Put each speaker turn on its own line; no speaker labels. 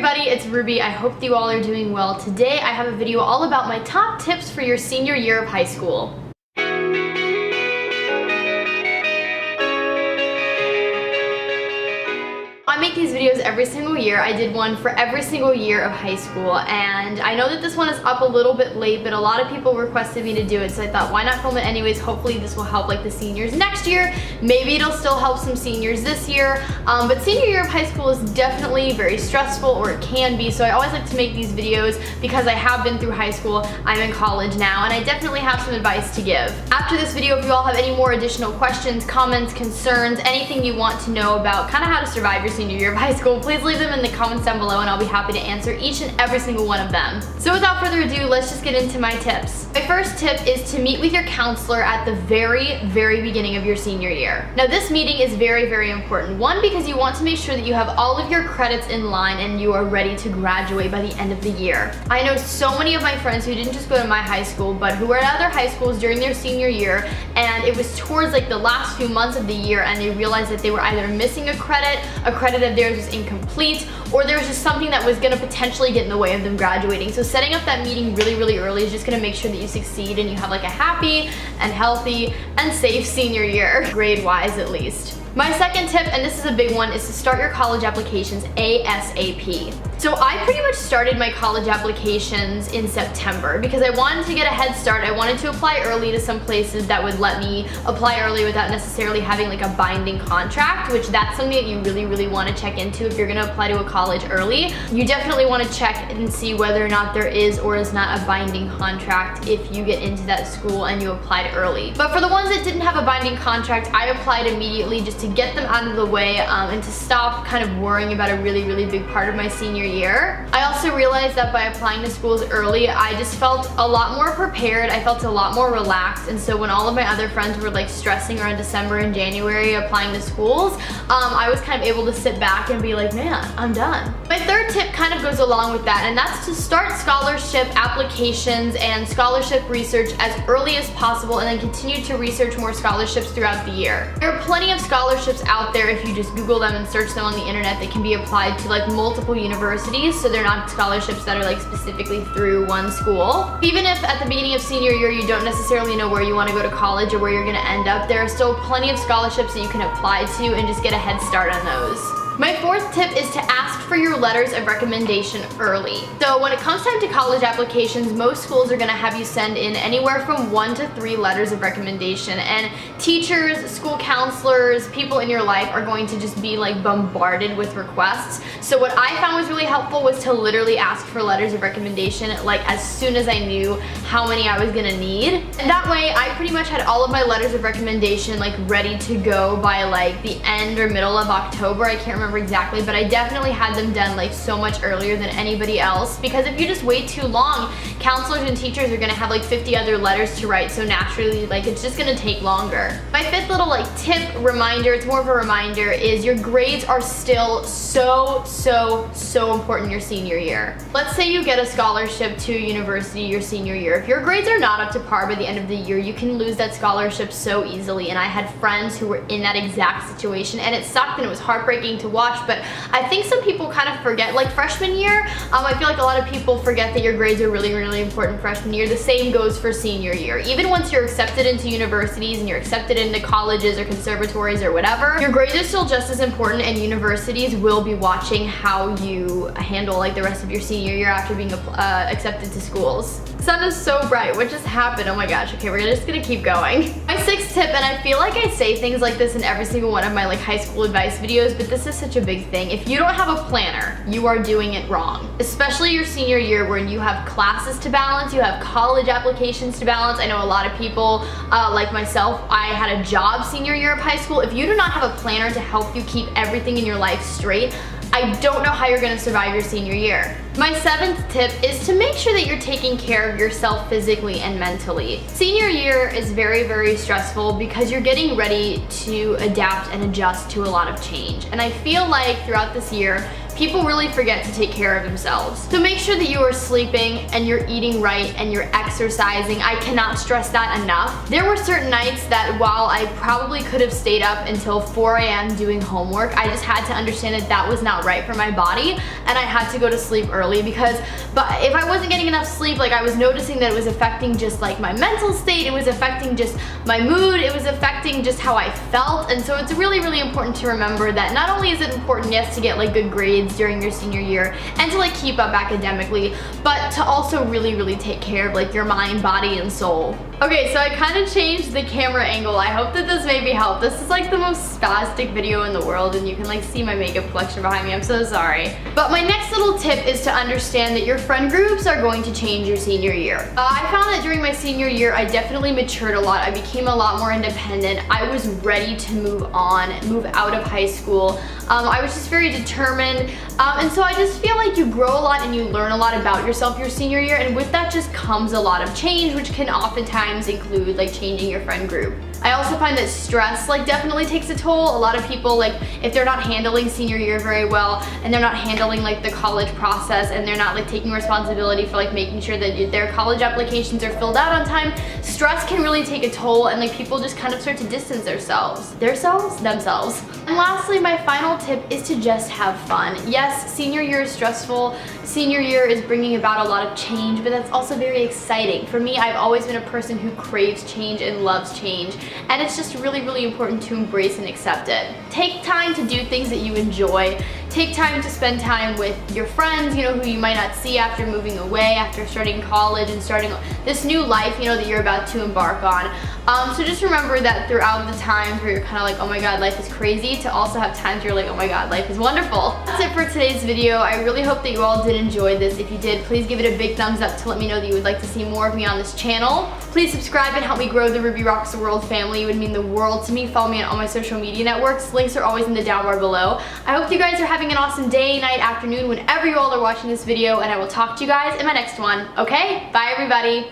everybody, it's Ruby. I hope that you all are doing well. Today I have a video all about my top tips for your senior year of high school. I make these videos every single year. I did one for every single year of high school, and I know that this one is up a little bit late, but a lot of people requested me to do it, so I thought, why not film it anyways? Hopefully this will help like the seniors next year. Maybe it'll still help some seniors this year, but senior year of high school is definitely very stressful, or it can be, so I always like to make these videos because I have been through high school. I'm in college now, and I definitely have some advice to give. After this video, if you all have any more additional questions, comments, concerns, anything you want to know about kind of how to survive your senior year of high school, please leave them in the comments down below and I'll be happy to answer each and every single one of them. So without further ado, let's just get into my tips. My first tip is to meet with your counselor at the very beginning of your senior year. Now this meeting is very important. One, because you want to make sure that you have all of your credits in line and you are ready to graduate by the end of the year. I know so many of my friends who didn't just go to my high school, but who were at other high schools during their senior year, and it was towards like the last few months of the year, and they realized that they were either missing a credit of theirs was incomplete, or there was just something that was going to potentially get in the way of them graduating. So setting up that meeting really early is just going to make sure that you succeed and you have like a happy and healthy and safe senior year, grade-wise at least. My second tip, and this is a big one, is to start your college applications ASAP. So I pretty much started my college applications in September because I wanted to get a head start. I wanted to apply early to some places that would let me apply early without necessarily having like a binding contract, which that's something that you really want to check into if you're going to apply to a college early. You definitely want to check and see whether or not there is or is not a binding contract if you get into that school and you applied early. But for the ones that didn't have a binding contract, I applied immediately just to get them out of the way and to stop kind of worrying about a really big part of my senior year. I also realized that by applying to schools early, I just felt a lot more prepared. I felt a lot more relaxed, and so when all of my other friends were like stressing around December and January applying to schools, I was kind of able to sit back and be like, man, I'm done. My third tip kind of goes along with that, and that's to start scholarship applications and scholarship research as early as possible, and then continue to research more scholarships throughout the year. There are plenty of scholarships out there if you just Google them and search them on the internet that can be applied to like multiple universities, so they're not scholarships that are like specifically through one school. Even if at the beginning of senior year you don't necessarily know where you want to go to college or where you're going to end up, there are still plenty of scholarships that you can apply to and just get a head start on those. My fourth tip is to ask for your letters of recommendation early. So when it comes time to college applications, most schools are going to have you send in anywhere from 1 to 3 letters of recommendation, and teachers, school counselors, people in your life are going to just be like bombarded with requests. So what I found was really helpful was to literally ask for letters of recommendation like as soon as I knew how many I was going to need. And that way I pretty much had all of my letters of recommendation like ready to go by like the end or middle of October. I can't remember exactly, but I definitely had them done like so much earlier than anybody else, because if you just wait too long, counselors and teachers are gonna have like 50 other letters to write, so naturally like it's just gonna take longer. My fifth little like tip reminder, it's more of a reminder, is your grades are still so important your senior year. Let's say you get a scholarship to university your senior year. If your grades are not up to par by the end of the year, you can lose that scholarship so easily, and I had friends who were in that exact situation, and it sucked and it was heartbreaking to watch. But I think some people kind of forget, like freshman year, I feel like a lot of people forget that your grades are really important freshman year. The same goes for senior year. Even once you're accepted into universities and you're accepted into colleges or conservatories or whatever, your grades are still just as important, and universities will be watching how you handle like the rest of your senior year after being accepted to schools. The sun is so bright. What just happened? Oh my gosh. Okay, we're just gonna keep going. My sixth tip, and I feel like I say things like this in every single one of my like high school advice videos, but this is such a big thing. If you don't have a planner, you are doing it wrong. Especially your senior year when you have classes to balance, you have college applications to balance. I know a lot of people, like myself, I had a job senior year of high school. If you do not have a planner to help you keep everything in your life straight, I don't know how you're gonna survive your senior year. My seventh tip is to make sure that you're taking care of yourself physically and mentally. Senior year is very stressful because you're getting ready to adapt and adjust to a lot of change. And I feel like throughout this year, people really forget to take care of themselves. So make sure that you are sleeping and you're eating right and you're exercising. I cannot stress that enough. There were certain nights that while I probably could have stayed up until 4 a.m. doing homework, I just had to understand that that was not right for my body and I had to go to sleep early because if I wasn't getting enough sleep, like I was noticing that it was affecting just like my mental state, it was affecting just my mood, it was affecting just how I felt. And so it's really, really important to remember that not only is it important, yes, to get like good grades during your senior year and to like keep up academically, but to also really, really take care of like your mind, body, and soul. Okay, so I kind of changed the camera angle. I hope that this maybe helped. This is like the most spastic video in the world and you can like see my makeup collection behind me. I'm so sorry. But my next little tip is to understand that your friend groups are going to change your senior year. I found that during my senior year, I definitely matured a lot. I became a lot more independent. I was ready to move on, move out of high school. I was just very determined. And so I just feel like you grow a lot and you learn a lot about yourself your senior year, and with that just comes a lot of change, which can oftentimes include like changing your friend group. I also find that stress like definitely takes a toll. A lot of people, like if they're not handling senior year very well and they're not handling like the college process and they're not like taking responsibility for like making sure that their college applications are filled out on time, stress can really take a toll and like people just kind of start to distance themselves. And lastly, my final tip is to just have fun. Yes, senior year is stressful. Senior year is bringing about a lot of change, but that's also very exciting. For me, I've always been a person who craves change and loves change, and it's just really, really important to embrace and accept it. Take time to do things that you enjoy. Take time to spend time with your friends, you know, who you might not see after moving away, after starting college and starting this new life, you know, that you're about to embark on. So just remember that throughout the times where you're kind of like, oh my god, life is crazy, to also have times where you're like, oh my god, life is wonderful. That's it for today's video. I really hope that you all did enjoy this. If you did, please give it a big thumbs up to let me know that you would like to see more of me on this channel. Please subscribe and help me grow the Ruby Rocks the World family. It would mean the world to me. Follow me on all my social media networks. Links are always in the down bar below. I hope you guys are having an awesome day, night, afternoon, whenever you all are watching this video, and I will talk to you guys in my next one. Okay? Bye everybody.